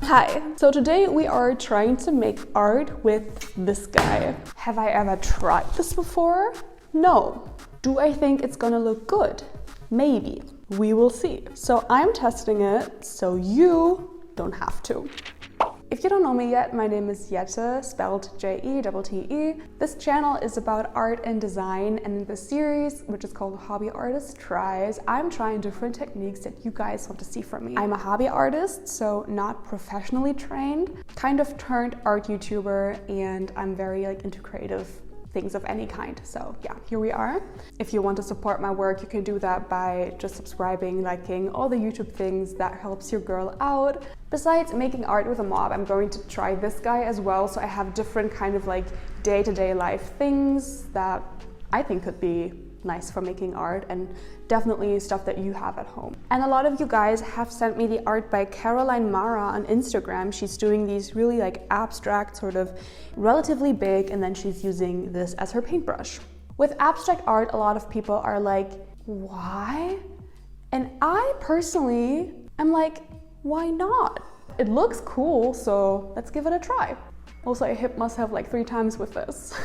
Hi, so today we are trying to make art with this guy. Have I ever tried this before? No. Do I think it's gonna look good? Maybe. We will see. So I'm testing it, so you don't have to. If you don't know me yet, my name is Jette, spelled Jette. This channel is about art and design, and in this series, which is called Hobby Artist Tries, I'm trying different techniques that you guys want to see from me. I'm a hobby artist, so not professionally trained, kind of turned art YouTuber, and I'm very into creative things of any kind. So yeah, here we are. If you want to support my work, you can do that by just subscribing, liking, all the YouTube things that helps your girl out. Besides making art with a mob, I'm going to try this guy as well. So I have different kind of day-to-day life things that I think could be nice for making art, and definitely stuff that you have at home. And a lot of you guys have sent me the art by Caroline Mara on Instagram. She's doing these really abstract, sort of relatively big, and then she's using this as her paintbrush. With abstract art, a lot of people are like, why? And I personally am like, why not? It looks cool, so let's give it a try. Also, I hit myself 3 times with this.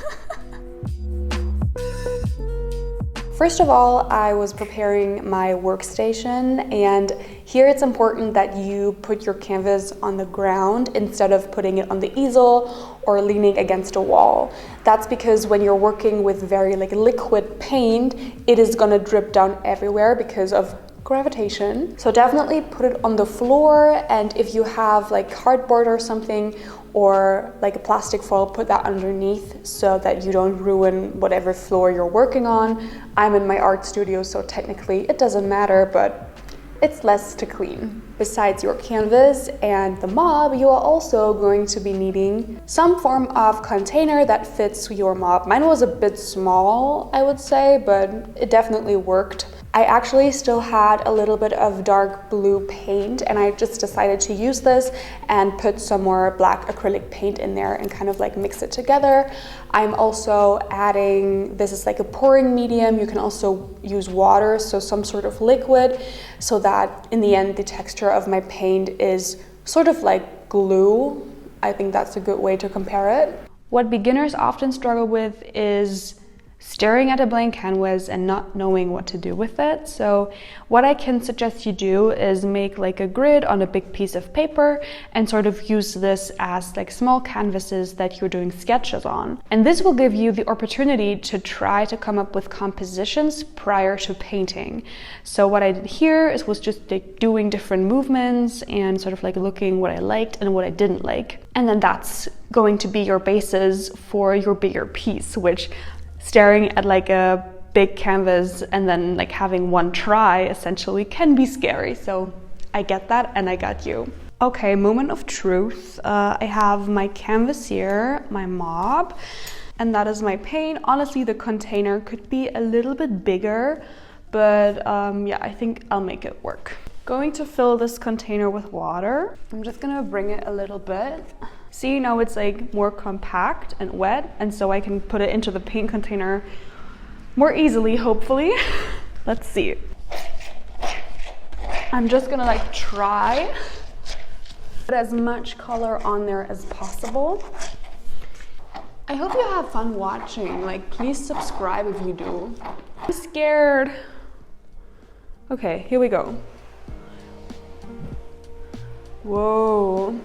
First of all, I was preparing my workstation, and here it's important that you put your canvas on the ground instead of putting it on the easel or leaning against a wall. That's because when you're working with very liquid paint, it is gonna drip down everywhere because of gravitation. So definitely put it on the floor, and if you have cardboard or something, or a plastic foil, put that underneath so that you don't ruin whatever floor you're working on. I'm in my art studio, so technically it doesn't matter, but it's less to clean. Besides your canvas and the mob, you are also going to be needing some form of container that fits your mob. Mine was a bit small, I would say, but it definitely worked. I actually still had a little bit of dark blue paint, and I just decided to use this and put some more black acrylic paint in there and kind of mix it together. I'm also adding, this is a pouring medium. You can also use water, so some sort of liquid, so that in the end the texture of my paint is sort of like glue. I think that's a good way to compare it. What beginners often struggle with is staring at a blank canvas and not knowing what to do with it. So what I can suggest you do is make a grid on a big piece of paper and sort of use this as small canvases that you're doing sketches on. And this will give you the opportunity to try to come up with compositions prior to painting. So what I did here was just doing different movements and sort of looking what I liked and what I didn't like. And then that's going to be your basis for your bigger piece, which staring at a big canvas and then having one try essentially can be scary. So I get that, and I got you. Okay, moment of truth. I have my canvas here, my mob, and that is my paint. Honestly, the container could be a little bit bigger, but yeah, I think I'll make it work. Going to fill this container with water. I'm just gonna bring it a little bit. See, now it's more compact and wet, and so I can put it into the paint container more easily, hopefully. Let's see. I'm just gonna try put as much color on there as possible. I hope you have fun watching. Please subscribe if you do. I'm scared. Okay, here we go. Whoa.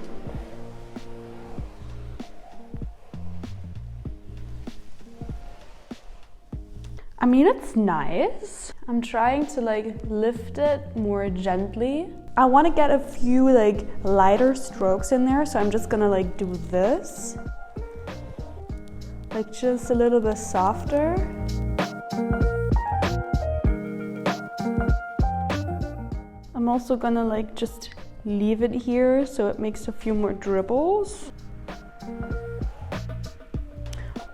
I mean, it's nice. I'm trying to lift it more gently. I want to get a few lighter strokes in there, so I'm just gonna do this. Just a little bit softer. I'm also gonna just leave it here so it makes a few more dribbles.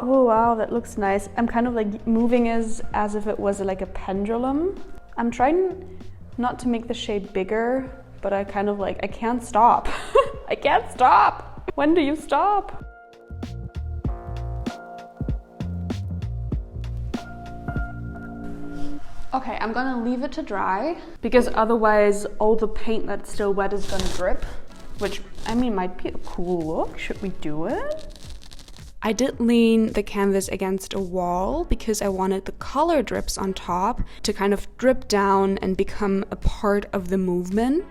Oh wow, that looks nice. I'm kind of moving as if it was a pendulum. I'm trying not to make the shape bigger, but I kind of I can't stop. I can't stop. When do you stop? Okay, I'm gonna leave it to dry because otherwise all the paint that's still wet is gonna drip. which I mean might be a cool look. Should we do it? I did lean the canvas against a wall because I wanted the color drips on top to kind of drip down and become a part of the movement.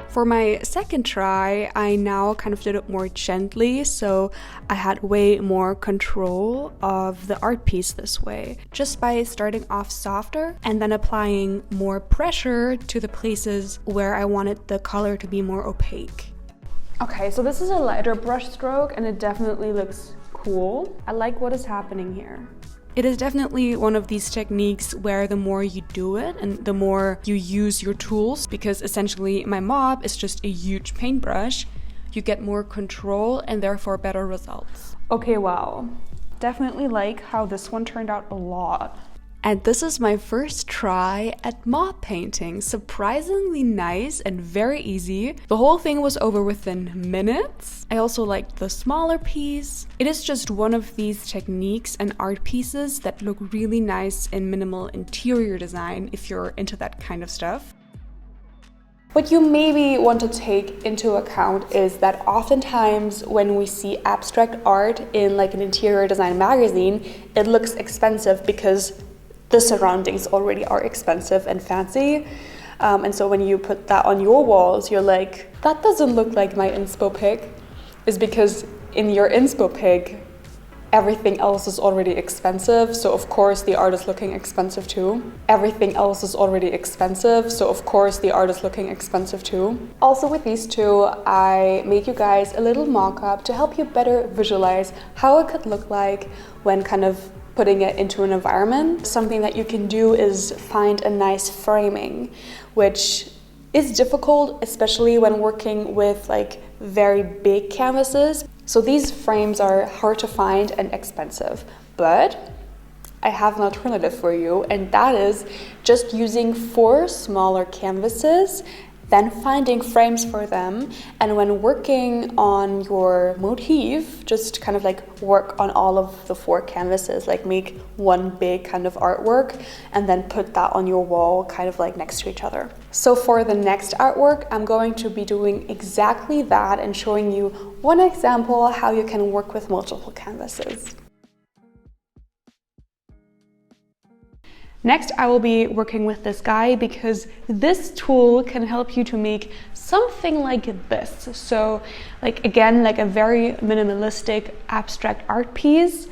For my second try, I now kind of did it more gently, so I had way more control of the art piece this way, just by starting off softer and then applying more pressure to the places where I wanted the color to be more opaque. Okay, so this is a lighter brush stroke and it definitely looks cool. I like what is happening here. It is definitely one of these techniques where the more you do it and the more you use your tools, because essentially my mop is just a huge paintbrush, you get more control and therefore better results. Okay, wow. Definitely like how this one turned out a lot. And this is my first try at mop painting. Surprisingly nice and very easy. The whole thing was over within minutes. I also liked the smaller piece. It is just one of these techniques and art pieces that look really nice in minimal interior design if you're into that kind of stuff. What you maybe want to take into account is that oftentimes when we see abstract art in like an interior design magazine, it looks expensive because the surroundings already are expensive and fancy. And so when you put that on your walls, you're like, that doesn't look like my inspo pic. Is because in your inspo pic, everything else is already expensive. So of course the art is looking expensive too. Everything else is already expensive. So of course the art is looking expensive too. Also with these two, I made you guys a little mock-up to help you better visualize how it could look like when kind of putting it into an environment. Something that you can do is find a nice framing, which is difficult, especially when working with like very big canvases. So these frames are hard to find and expensive, but I have an alternative for you, and that is just using 4 smaller canvases, then finding frames for them, and when working on your motif, just kind of like work on all of the 4 canvases, like make one big kind of artwork and then put that on your wall kind of like next to each other. So for the next artwork, I'm going to be doing exactly that and showing you one example how you can work with multiple canvases. Next, I will be working with this guy because this tool can help you to make something like this. So like again, like a very minimalistic abstract art piece.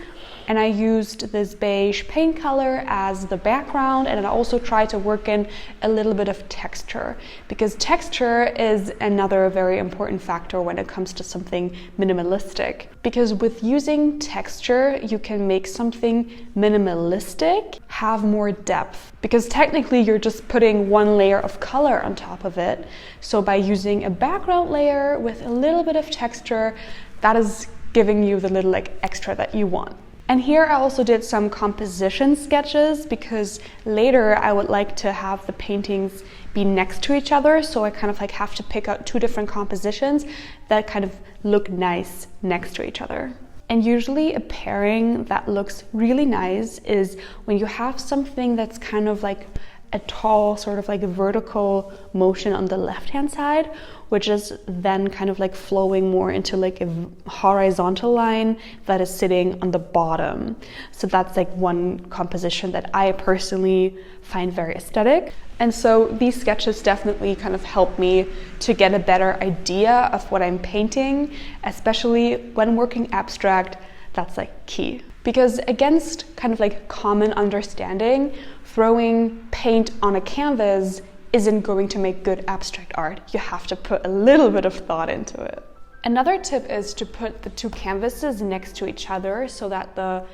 And I used this beige paint color as the background, and I also tried to work in a little bit of texture, because texture is another very important factor when it comes to something minimalistic. Because with using texture, you can make something minimalistic have more depth, because technically you're just putting one layer of color on top of it. So by using a background layer with a little bit of texture, that is giving you the little like extra that you want. And here I also did some composition sketches because later I would like to have the paintings be next to each other. So I kind of like have to pick out 2 different compositions that kind of look nice next to each other. And usually a pairing that looks really nice is when you have something that's kind of like a tall sort of like a vertical motion on the left-hand side, which is then kind of like flowing more into like a horizontal line that is sitting on the bottom. So that's like one composition that I personally find very aesthetic. And so these sketches definitely kind of help me to get a better idea of what I'm painting, especially when working abstract. That's like key. Because against kind of like common understanding, throwing paint on a canvas isn't going to make good abstract art. You have to put a little bit of thought into it. Another tip is to put the 2 canvases next to each other so that the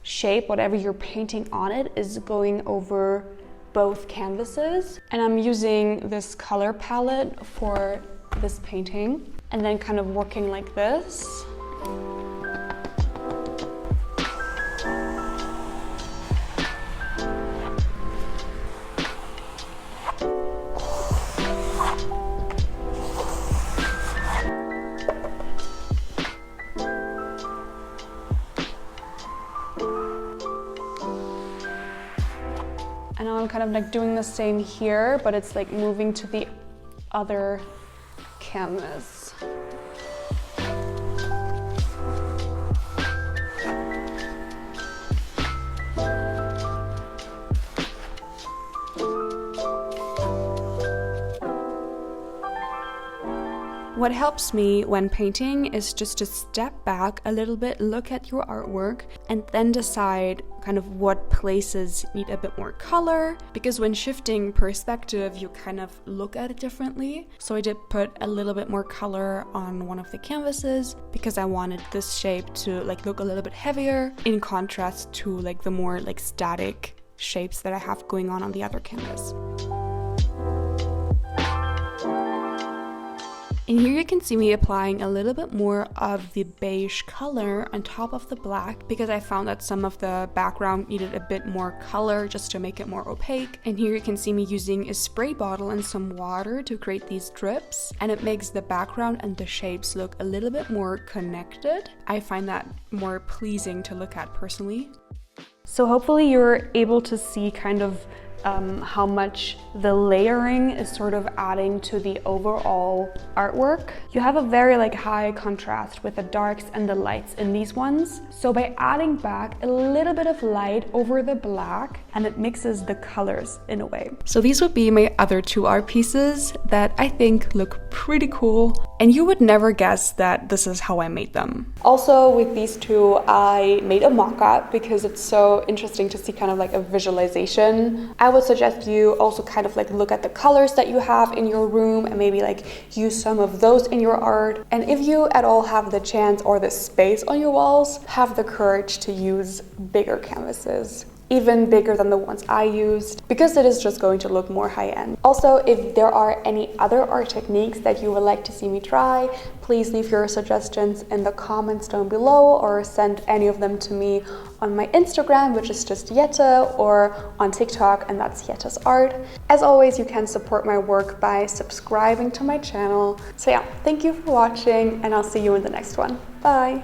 shape, whatever you're painting on it, is going over both canvases. And I'm using this color palette for this painting and then kind of working like this. And now I'm kind of like doing the same here, but it's like moving to the other canvas. What helps me when painting is just to step back a little bit, look at your artwork, and then decide kind of what places need a bit more color, because when shifting perspective, you kind of look at it differently. So I did put a little bit more color on one of the canvases because I wanted this shape to like look a little bit heavier in contrast to like the more like static shapes that I have going on the other canvas. And here you can see me applying a little bit more of the beige color on top of the black because I found that some of the background needed a bit more color just to make it more opaque. And here you can see me using a spray bottle and some water to create these drips, and it makes the background and the shapes look a little bit more connected. I find that more pleasing to look at personally. So hopefully you're able to see kind of how much the layering is sort of adding to the overall artwork. You have a very like high contrast with the darks and the lights in these ones. So by adding back a little bit of light over the black, and it mixes the colors in a way. So these would be my other two art pieces that I think look pretty cool, and you would never guess that this is how I made them. Also with these two, I made a mock-up because it's so interesting to see kind of like a visualization. I would suggest you also kind of like look at the colors that you have in your room and maybe like use some of those in your art. And if you at all have the chance or the space on your walls, have the courage to use bigger canvases. Even bigger than the ones I used, because it is just going to look more high-end. Also, if there are any other art techniques that you would like to see me try, please leave your suggestions in the comments down below, or send any of them to me on my Instagram, which is just Jette, or on TikTok, and that's Jette's Art. As always, you can support my work by subscribing to my channel. So yeah, thank you for watching, and I'll see you in the next one. Bye!